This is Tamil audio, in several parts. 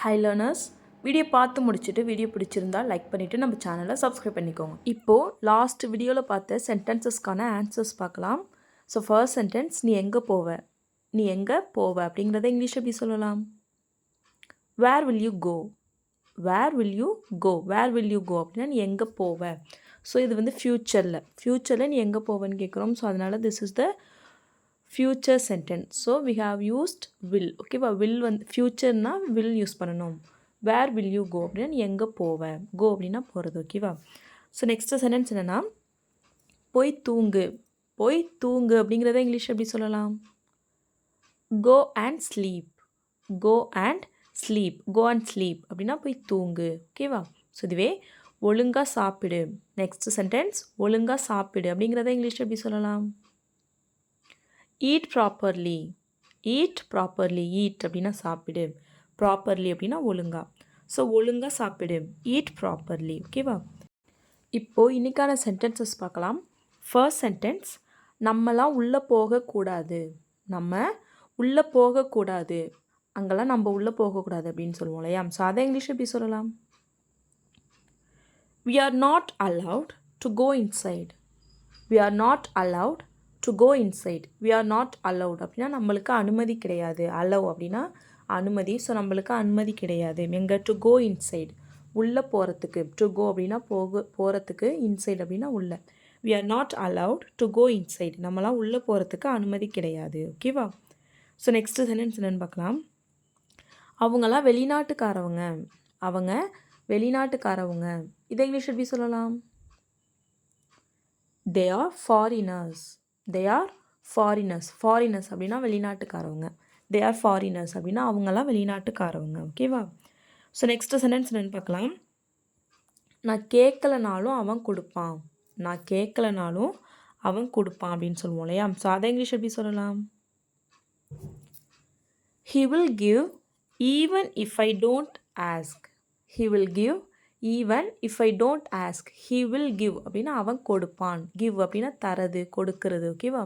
ஹை லேர்னர்ஸ், வீடியோ பார்த்து முடிச்சுட்டு வீடியோ பிடிச்சிருந்தா லைக் பண்ணிவிட்டு நம்ம சேனலை சப்ஸ்கிரைப் பண்ணிக்கோங்க. இப்போது லாஸ்ட் வீடியோவில் பார்த்த சென்டென்சஸ்க்கான ஆன்சர்ஸ் பார்க்கலாம். ஸோ ஃபர்ஸ்ட் சென்டென்ஸ், நீ எங்கே போவ, நீ எங்கே போவ அப்படிங்கிறத இங்கிலீஷ் எப்படி சொல்லலாம்? Where will you go, where will you go, where will you go அப்படின்னா நீ எங்கே போவ. ஸோ இது வந்து ஃப்யூச்சரில் நீ எங்கே போவேன்னு கேட்குறோம். ஸோ அதனால் this is the future sentence. So we have used will. ஓகேவா? வில் வந்து ஃப்யூச்சர்னா வில் யூஸ் பண்ணணும். வேர் வில் யூ கோ அப்படின்னா நீ எங்கே போவ, கோ அப்படின்னா போகிறது. ஓகேவா? ஸோ நெக்ஸ்ட்டு சென்டென்ஸ் என்னென்னா, போய் தூங்கு, போய் தூங்கு அப்படிங்கிறத இங்கிலீஷ் எப்படி சொல்லலாம்? Go and sleep, go and sleep, go and sleep அப்படின்னா போய் தூங்கு. ஓகேவா? ஸோ இதுவே ஒழுங்காக சாப்பிடு. நெக்ஸ்ட் சென்டென்ஸ், ஒழுங்காக சாப்பிடு அப்படிங்கிறத இங்கிலீஷ் எப்படி சொல்லலாம்? Eat properly, eat properly, eat அப்படின்னா சாப்பிடு, ப்ராப்பர்லி அப்படின்னா ஒழுங்கா. ஸோ ஒழுங்காக சாப்பிடு, ஈட் ப்ராப்பர்லி. ஓகேவா? இப்போது இன்றைக்கான சென்டென்சஸ் பார்க்கலாம். ஃபர்ஸ்ட் சென்டென்ஸ், நம்மலாம் உள்ளே போகக்கூடாது, நம்ம உள்ளே போகக்கூடாது, அங்கெல்லாம் நம்ம உள்ளே போகக்கூடாது அப்படின்னு சொல்லுவோம் இல்லையா? ஸோ அதை இங்கிலீஷ் எப்படி சொல்லலாம்? We are not allowed to go inside, we are not allowed to go inside, we are not allowed அப்படின்னா நம்மளுக்கு அனுமதி கிடையாது. allow அப்படின்னா அனுமதி. ஸோ நம்மளுக்கு அனுமதி கிடையாது. எங்கே? டு கோ இன்சைட், உள்ளே போகிறதுக்கு. டு கோ அப்படின்னா போகிறதுக்கு, இன்சைட் அப்படின்னா உள்ளே. we are not allowed to go inside, நம்மளாம் உள்ளே போகிறதுக்கு அனுமதி கிடையாது. ஓகேவா? ஸோ நெக்ஸ்ட்டு சென்டென்ஸ் என்னென்னு பார்க்கலாம். அவங்களாம் வெளிநாட்டுக்காரவங்க, அவங்க வெளிநாட்டுக்காரவங்க, இதை இங்கிலீஷ் எப்படி சொல்லலாம்? They are foreigners, they are foreigners, foreigners அப்படின்னா வெளிநாட்டுக்காரவங்க. தே ஆர் ஃபாரினர்ஸ் அப்படின்னா அவங்களாம் வெளிநாட்டுக்காரவங்க. ஓகேவா? ஸோ நெக்ஸ்ட்டு சென்டென்ஸ் என்னென்னு பார்க்கலாம். நான் கேட்கலனாலும் அவன் கொடுப்பான், நான் கேட்கலனாலும் அவன் கொடுப்பான் அப்படின்னு சொல்லுவோம் இல்லையா? ஸோ அதை இங்கிலீஷ் எப்படி சொல்லலாம்? He will give even if I don't ask, he will give even if I don't ask, he will give அப்படின்னா அவன் கொடுப்பான். give அப்படின்னா தரது, கொடுக்கறது. ஓகேவா?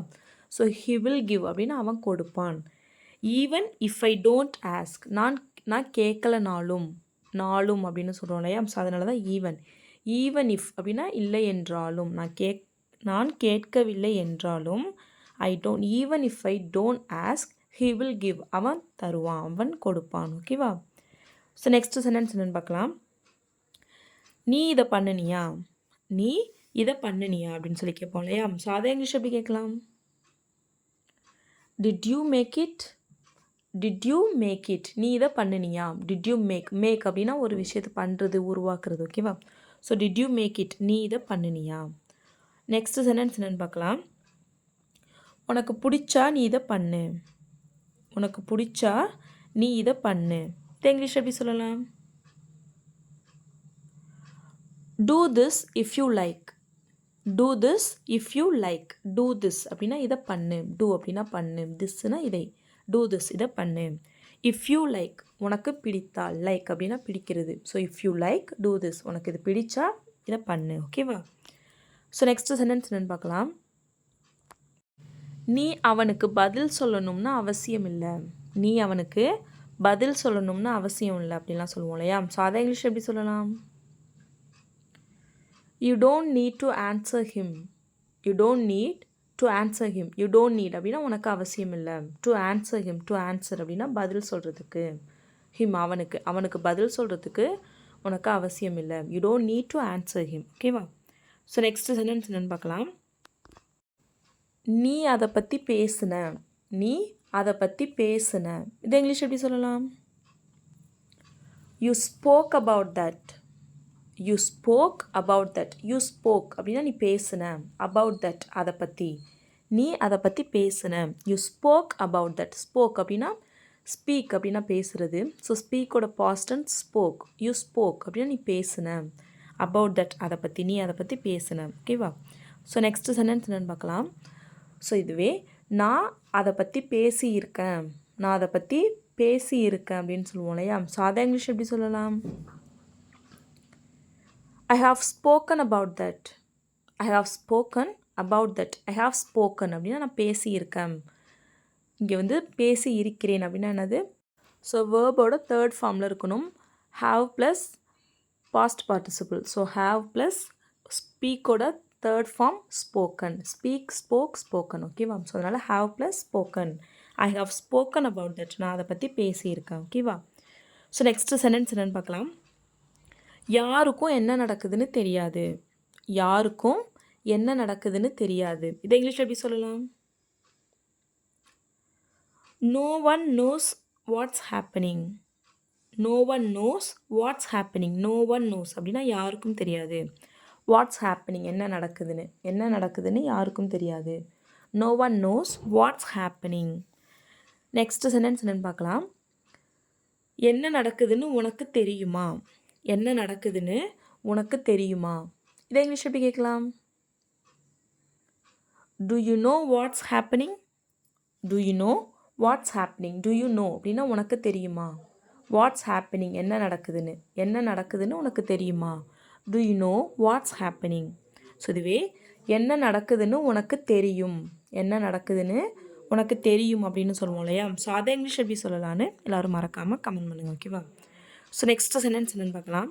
ஸோ he will give அப்படின்னா அவன் கொடுப்பான். even if I don't ask, நான் கேட்கலனாலும், நாளும் அப்படின்னு சொல்கிறோம் இல்லையா? ஸோ அதனால தான் ஈவன். ஈவன் இஃப் அப்படின்னா இல்லை என்றாலும், நான் கேட்கவில்லை என்றாலும், I don't, even if I don't ask, he will give, அவன் தருவான், அவன் கொடுப்பான். ஓகேவா? ஸோ நெக்ஸ்ட்டு சென்டென்ஸ் என்னென்னு பார்க்கலாம். நீ இதை பண்ணினியா, நீ இதை பண்ணினியா அப்படின்னு சொல்லி கேட்போம் இல்லையா? ஸோ அதை இங்கிலீஷ் எப்படி கேட்கலாம்? Did you make it, did you make it, நீ இதை பண்ணினியா. டிட் யூ மேக், மேக் அப்படின்னா ஒரு விஷயத்தை பண்ணுறது, உருவாக்குறது. ஓகேவா? So did you make it, நீ இதை பண்ணினியா. நெக்ஸ்ட்டு சென்டென்ஸ் என்னென்னு பார்க்கலாம். உனக்கு பிடிச்சா நீ இதை பண்ணு, உனக்கு பிடிச்சா நீ இதை பண்ணு, இதை இங்கிலீஷ் எப்படி சொல்லலாம்? Do this if you like, do this if you like, do this அப்படின்னா இதை பண்ணு, டூ அப்படின்னா பண்ணு, திஸ்னா இதை, டூ திஸ் இதை பண்ணு. இஃப் யூ லைக், உனக்கு பிடித்தால், லைக் அப்படின்னா பிடிக்கிறது. So if you like do this, உனக்கு இது பிடிச்சா இதை பண்ணு. ஓகேவா? ஸோ நெக்ஸ்ட்டு சென்டென்ஸ் என்னென்னு பார்க்கலாம். நீ அவனுக்கு பதில் சொல்லணும்னு அவசியம் இல்லை, நீ அவனுக்கு பதில் சொல்லணும்னு அவசியம் இல்லை அப்படின்லாம் சொல்லுவோம் இல்லையா? ஸோ அதை இங்கிலீஷ் எப்படி சொல்லலாம்? You don't need to answer him, you don't need to answer him, you don't need அப்படின்னா உனக்கு அவசியம் இல்லை. To answer him, to answer அப்படின்னா பதில் சொல்கிறதுக்கு. ஹிம் அவனுக்கு, அவனுக்கு பதில் சொல்கிறதுக்கு உனக்கு அவசியம் இல்லை. You don't need to answer him. ஓகேவா? ஸோ நெக்ஸ்ட்டு சென்டென்ஸ் என்னென்னு பார்க்கலாம். நீ அதை பற்றி பேசுன, நீ அதை பற்றி பேசுன, இதை இங்கிலீஷ் எப்படி சொல்லலாம்? You spoke about that, you spoke about that, you spoke அப்படின்னா நீ பேசுன, அபவுட் தட் அதை பற்றி, நீ அதை பற்றி பேசுன. You spoke about that, spoke அப்படின்னா ஸ்பீக் அப்படின்னா பேசுகிறது. ஸோ ஸ்பீக்கோட பாஸ்டன் ஸ்போக், யூ ஸ்போக் அப்படின்னா நீ பேசுன, அபவுட் தட் அதை பற்றி, நீ அதை பற்றி பேசுன. ஓகேவா? ஸோ நெக்ஸ்ட்டு சென்டென்ஸ் என்னென்னு பார்க்கலாம். ஸோ இதுவே நான் அதை பற்றி பேசியிருக்கேன், நான் அதை பற்றி பேசியிருக்கேன் அப்படின்னு சொல்லுவோம் இல்லையா? ஸோ அதை இங்கிலீஷ் எப்படி சொல்லலாம்? I have spoken about that, I have spoken about that, I have spoken அப்படின்னா நான் பேசியிருக்கேன். இங்கே வந்து பேசி இருக்கிறேன் அப்படின்னா என்னது? ஸோ வேர்போட தேர்ட் ஃபார்மில் இருக்கணும். Have plus past participle. So have plus ஸ்பீக்கோட third form spoken. Speak, spoke, spoken. ஓகேவா? ஸோ அதனால் have plus spoken. I have spoken about that. நான் அதை பற்றி பேசியிருக்கேன். ஓகேவா? ஸோ நெக்ஸ்ட்டு சென்டென்ஸ் என்னென்னு பார்க்கலாம். யாருக்கும் என்ன நடக்குதுன்னு தெரியாது. யாருக்கும் என்ன நடக்குதுன்னு தெரியாது. இதை இங்கிலீஷில் எப்படி சொல்லலாம்? No one knows what's happening. No one knows what's happening. No one knows அப்படின்னா யாருக்கும் தெரியாது. What's happening என்ன நடக்குதுன்னு யாருக்கும் தெரியாது. No one knows what's happening. Next sentence என்னன்னு பார்க்கலாம். என்ன நடக்குதுன்னு உனக்கு தெரியுமா? என்ன நடக்குதுன்னு உனக்கு தெரியுமா? இதை இங்கிலீஷ் எப்படி கேட்கலாம்? Do you know what's happening? Do you know what's happening? Do you know அப்படின்னா உனக்கு தெரியுமா? What's happening என்ன நடக்குதுன்னு உனக்கு தெரியுமா? Do you know what's happening? So இதுவே என்ன நடக்குதுன்னு உனக்கு தெரியும். என்ன நடக்குதுன்னு உனக்கு தெரியும் அப்படின்னு சொல்லுவோம் இல்லையா? ஸோ அதை இங்கிலீஷ் எப்படி சொல்லலான்னு எல்லோரும் மறக்காமல் கமெண்ட் பண்ணுங்கள். ஓகேவா? ஸோ நெக்ஸ்ட் சென்டென்ஸ் என்னென்னு பார்க்கலாம்.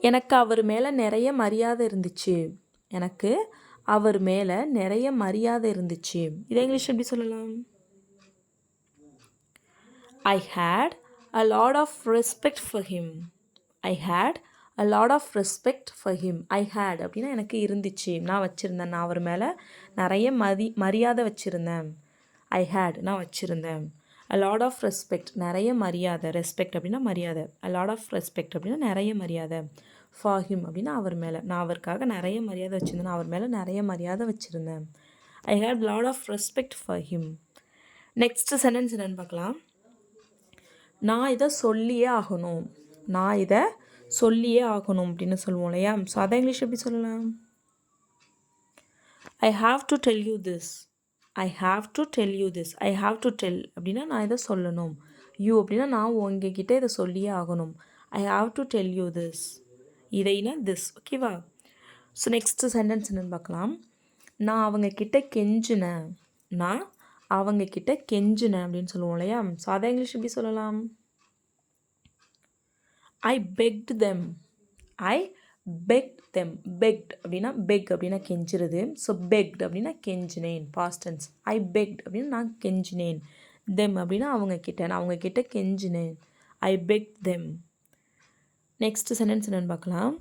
எனக்கு அவர் மேலே நிறைய மரியாதை இருந்துச்சு. எனக்கு அவர் மேலே நிறைய மரியாதை இருந்துச்சு. இதை இங்கிலீஷ் எப்படி சொல்லலாம்? I had a lot of respect for him. I had a lot of respect for him. I had அப்படின்னா எனக்கு இருந்துச்சு, நான் வச்சுருந்தேன், நான் அவர் மேலே நிறைய மரியாதை வச்சுருந்தேன். I had நான் வச்சுருந்தேன். a lot of respect நிறைய மரியாதை. ரெஸ்பெக்ட் அப்படின்னா மரியாதை. a lot of respect அப்படின்னா நிறைய மரியாதை. for him அப்படின்னா அவர் மேலே, நான் அவருக்காக நிறைய மரியாதை வச்சுருந்தேன், நான் அவர் மேலே நிறைய மரியாதை வச்சுருந்தேன். I had a lot of respect for him. Next sentence என்னென்னு பார்க்கலாம். நான் இதை சொல்லியே ஆகணும். நான் இதை சொல்லியே ஆகணும் அப்படின்னு சொல்லுவோம் இல்லையா? ஸோ அதை இங்கிலீஷ் எப்படி சொல்லலாம்? ஐ have to tell you this. I have to tell you this. I have to del அப்படின்னா நான் இதை சொல்லணும். யூ அப்படின்னா நான் உங்ககிட்ட இதை சொல்லியே ஆகணும். I have to tell you this. இதைனா திஸ். ஓகேவா? ஸோ நெக்ஸ்ட்டு சென்டென்ஸ் என்னென்னு பார்க்கலாம். நான் அவங்கக்கிட்ட கெஞ்சினேன். நான் அவங்கக்கிட்ட கெஞ்சினேன் அப்படின்னு சொல்லுவோம் இல்லையா? ஸோ அதை இங்கிலீஷ் எப்படி சொல்லலாம்? I begged them. I begged them. Begged அப்படின்னா பெக் அப்படின்னா கெஞ்சுறது. ஸோ பெக்ட் அப்படின்னா கெஞ்சினேன். Past tense. ஐ பெக்ட் அப்படின்னா நான் கெஞ்சினேன். தெம் அப்படின்னா அவங்கக்கிட்ட, நான் அவங்கக்கிட்ட கெஞ்சினேன். I begged them. Next sentence என்னென்னு பார்க்கலாம்.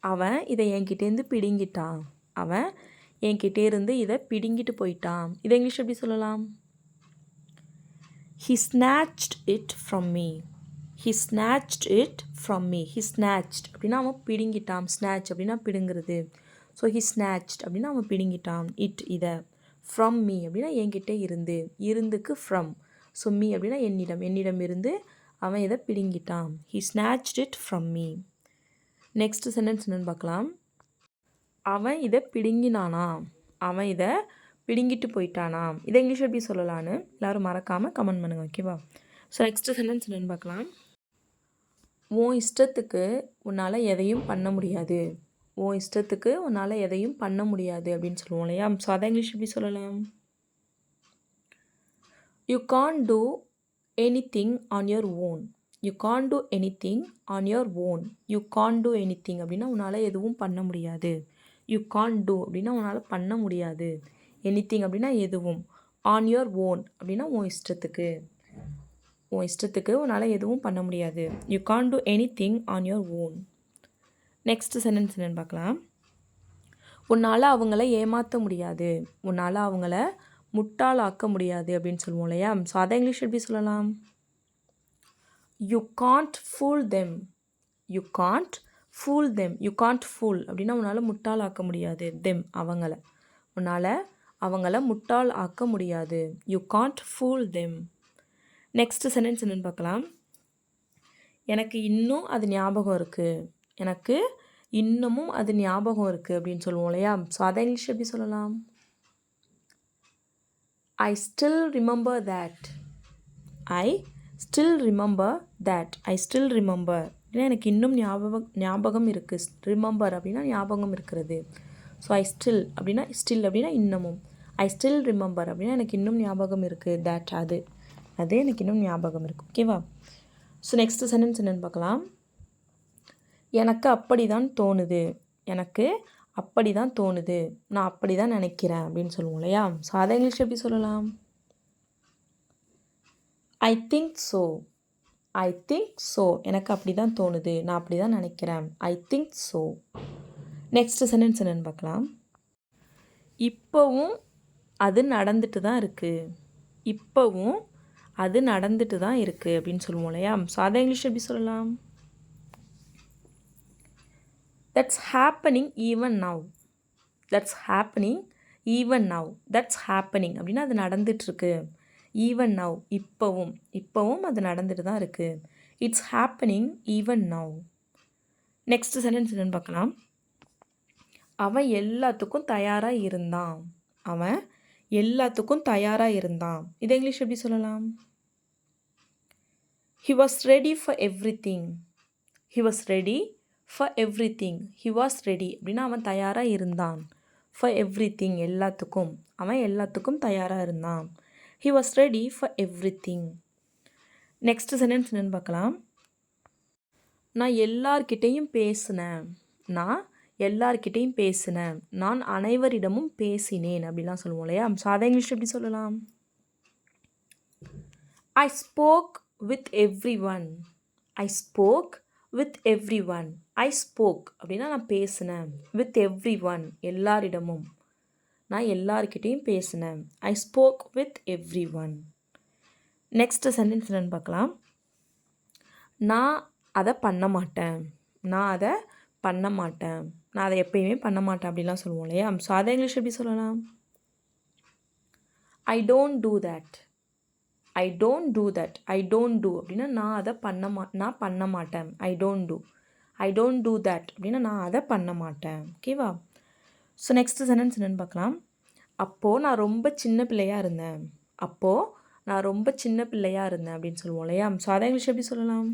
அவன் இதை என்கிட்டேருந்து பிடுங்கிட்டான். அவன் என்கிட்டேருந்து இதை பிடுங்கிட்டு போயிட்டான். இதை இங்கிலீஷ் எப்படி சொல்லலாம்? He snatched it from me. He snatched it from me. He snatched அப்படின்னா அவன் பிடுங்கிட்டான். snatch அப்படின்னா பிடுங்கிறது. ஸோ he snatched அப்படின்னா அவன் பிடுங்கிட்டான். it இதை. from me அப்படின்னா என்கிட்ட இருந்து. இருந்துக்கு from. ஸோ me அப்படின்னா என்னிடம் இருந்து அவன் இதை பிடுங்கிட்டான். he snatched it from me. Next sentence என்னென்னு பார்க்கலாம். அவன் இதை பிடுங்கினானா. அவன் இதை பிடுங்கிட்டு போயிட்டானா. இதை இங்கிலீஷ் எப்படி சொல்லலான்னு எல்லோரும் மறக்காமல் கமெண்ட் பண்ணுங்கள். ஓகேவா? ஸோ நெக்ஸ்ட்டு சென்டென்ஸ் என்னென்னு பார்க்கலாம். உன் இஷ்டத்துக்கு உன்னால் எதையும் பண்ண முடியாது. உன் இஷ்டத்துக்கு உன்னால் எதையும் பண்ண முடியாது அப்படின்னு சொல்லுவோம் இல்லையா? ஸோ அதை இங்கிலீஷ் எப்படி சொல்லலாம்? You can't two anything on your own. You can't two anything on your own. You can't two anything அப்படின்னா உன்னால் எதுவும் பண்ண முடியாது. யூ கான்ட் டூ அப்படின்னா உன்னால் பண்ண முடியாது. எனிதிங் அப்படின்னா எதுவும். ஆன் யுவர் ஓன் அப்படின்னா உன் இஷ்டத்துக்கு. உன் இஷ்டத்துக்கு உன்னால் எதுவும் பண்ண முடியாது. You can't two anything on your own. Next sentence என்னென்னு பார்க்கலாம். உன்னால் அவங்கள ஏமாற்ற முடியாது. உன்னால் அவங்கள முட்டாளாக்க முடியாது அப்படின்னு சொல்லுவோம் இல்லையா? ஸோ அதை இங்கிலீஷ் எப்படி சொல்லலாம்? You can't fool them. You can't fool them. You can't fool அப்படின்னா உன்னால் முட்டாளாக்க முடியாது. தெம் அவங்கள. உன்னால் அவங்கள முட்டாள் ஆக்க முடியாது. You can't fool them. Next sentence என்னென்னு பார்க்கலாம். எனக்கு இன்னும் அது ஞாபகம் இருக்குது. எனக்கு இன்னமும் அது ஞாபகம் இருக்குது அப்படின்னு சொல்லுவோம் இல்லையா? ஸோ அதை இங்கிலீஷ் எப்படி சொல்லலாம்? I still remember that. I still remember that. I still remember அப்படின்னா எனக்கு இன்னும் ஞாபகம் இருக்குது. ரிமெம்பர் அப்படின்னா ஞாபகம் இருக்கிறது. ஸோ ஐ ஸ்டில் அப்படின்னா இன்னமும். ஐ ஸ்டில் ரிமெம்பர் அப்படின்னா எனக்கு இன்னும் ஞாபகம் இருக்குது. தேட் அது. அது எனக்கு இன்னும் ஞாபகம் இருக்குது. ஓகேவா? ஸோ நெக்ஸ்ட்டு சென்டென்ஸ் என்னென்னு பார்க்கலாம். எனக்கு அப்படி தான் தோணுது. எனக்கு அப்படி தான் தோணுது. நான் அப்படி தான் நினைக்கிறேன் அப்படின்னு சொல்லுவோம் இல்லையா? ஸோ அதை இங்கிலீஷ் எப்படி சொல்லலாம்? I think so. I think so. எனக்கு அப்படி தான் தோணுது. நான் அப்படி தான் நினைக்கிறேன். I think so. Next sentence என்னென்னு பார்க்கலாம். இப்போவும் அது நடந்துட்டு தான் இருக்குது. இப்போவும் அது நடந்துட்டு தான் இருக்குது அப்படின்னு சொல்லுவோம் இல்லையா? ஸோ அதை இங்கிலீஷ் எப்படி சொல்லலாம்? That's happening even now. That's happening even now. That's happening அப்படின்னா அது நடந்துட்டுருக்கு. Even now இப்போவும் அது நடந்துட்டு தான் இருக்குது. It's happening even now. Next sentence என்னன்னு பார்க்கலாம். அவன் எல்லாத்துக்கும் தயாராக இருந்தான். அவன் எல்லாத்துக்கும் தயாராக இருந்தான். இதை இங்கிலீஷ் எப்படி சொல்லலாம்? He was ready for everything. He was ready for everything. He was ready அப்படின்னா அவன் தயாராக இருந்தான். For everything எல்லாத்துக்கும். அவன் எல்லாத்துக்கும் தயாராக இருந்தான். He was ready for everything. Next sentence என்னன்னு பார்க்கலாம். நான் எல்லார்கிட்டையும் பேசினேன். நான் எல்லார்கிட்டையும் பேசினேன். நான் அனைவரிடமும் பேசினேன் அப்படிலாம் சொல்லுவோம் இல்லையா? ஸோ அதை இங்கிலீஷ் எப்படி சொல்லலாம்? I spoke with everyone. I spoke with everyone. I spoke அப்படின்னா நான் பேசினேன். With everyone எல்லாரிடமும். நான் எல்லார்கிட்டையும் பேசினேன். I spoke with everyone. Next sentence என்னன்னு பார்க்கலாம். நான் அதை பண்ண மாட்டேன். நான் அதை பண்ண மாட்டேன். நான் அதை எப்பயுமே பண்ண மாட்டேன் அப்படிலாம் சொல்லுவோம் இல்லையா? ஸோ அதை இங்கிலீஷ் எப்படி சொல்லலாம்? I don't do that. I don't do that. I don't do அப்படின்னா நான் அதை நான் பண்ண மாட்டேன். I don't do. I don't do that அப்படின்னா நான் அதை பண்ண மாட்டேன். ஓகேவா? ஸோ நெக்ஸ்ட் சென்டென்ஸ் என்னென்னு பார்க்கலாம். அப்போது நான் ரொம்ப சின்ன பிள்ளையாக இருந்தேன். அப்போது நான் ரொம்ப சின்ன பிள்ளையாக இருந்தேன் அப்படின்னு சொல்லுவோம் இல்லையா? ஸோ அதை இங்கிலீஷ் எப்படி சொல்லலாம்?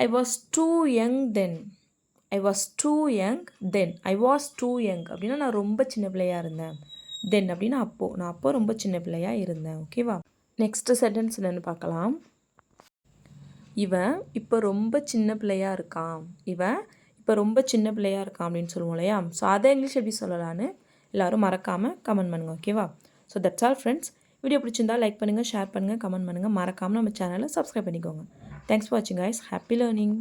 I was too young then. I was too young then. I was too young அப்படின்னா நான் ரொம்ப சின்ன பிள்ளையாக இருந்தேன். தென் அப்படின்னா நான் அப்போது ரொம்ப சின்ன பிள்ளையாக இருந்தேன். ஓகேவா? நெக்ஸ்ட்டு சென்டென்ஸ் என்னென்னு பார்க்கலாம். இவன் இப்போ ரொம்ப சின்ன பிள்ளையாக இருக்கான். இவன் இப்போ ரொம்ப சின்ன பிள்ளையாக இருக்கான் அப்படின்னு சொல்லுவோம் இல்லையா? ஸோ அதை இங்கிலீஷ் எப்படி சொல்லலான்னு எல்லோரும் மறக்காமல் கமெண்ட் பண்ணுங்கள். ஓகேவா? So that's all friends. Video பிடிச்சிருந்தால் லைக் பண்ணுங்கள், ஷேர் பண்ணுங்கள், கமெண்ட் பண்ணுங்கள். மறக்காமல் நம்ம சேனலை சப்ஸ்கிரைப் பண்ணிக்கோங்க. தேங்க்ஸ் ஃபார் வாட்சிங் கைஸ். Happy learning.